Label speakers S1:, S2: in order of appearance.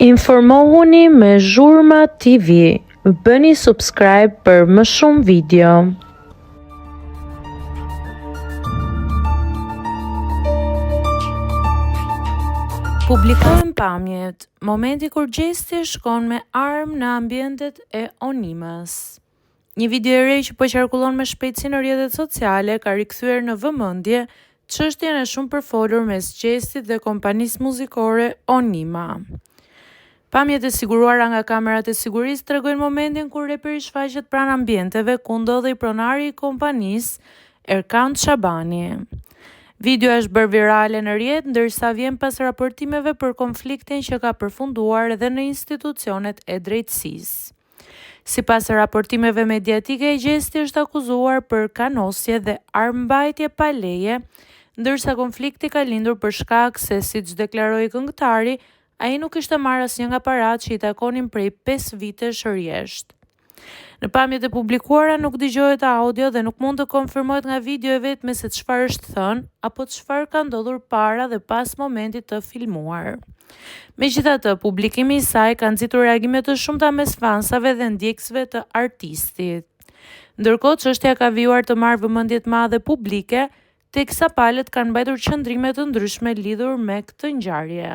S1: Informohuni me Zhurma TV. Bëni subscribe për më shumë video. Publikohen pamjet, momenti kur Gjesti shkon me armë në ambientet e Onimas. Një video e re që po qarkullon me shpejtësi në rrjetet sociale ka rikthyer në vëmendje çështjen e shumë përfolur mes Gjestit dhe kompanisë muzikore Onima. Pamjet e siguruara nga kamerat e sigurisë tregojnë momentin kur reperi shfaqet pranë ambienteve ku ndodhej pronari i kompanisë Erkan Shabani. Videoja është bërë virale në rrjet, ndërsa vjen pas raportimeve për konfliktin që ka përfunduar edhe në institucionet e drejtësisë. Sipas raportimeve mediatike, Gjesti është akuzuar për kanosje dhe armbajtje pa leje, ndërsa konflikti ka lindur për shkak se, siç deklaroi këngëtari, ai nuk kishte marrë asnjë nga paratë që i takonin prej 5 vitesh rresht. Në pamjet e publikuara nuk dëgjohet audio dhe nuk mund të konfirmohet nga video e vetme se çfarë është thënë apo çfarë ka ndodhur para dhe pas momentit të filmuar. Megjithatë, publikimi i saj ka nxitur reagime të shumta mes fansave dhe ndjekësve të artistit. Ndërkohë, çështja ka vijuar të marrë vëmendje të madhe publike, teksa palët kanë mbajtur qëndrime të ndryshme lidhur me këtë ngjarje.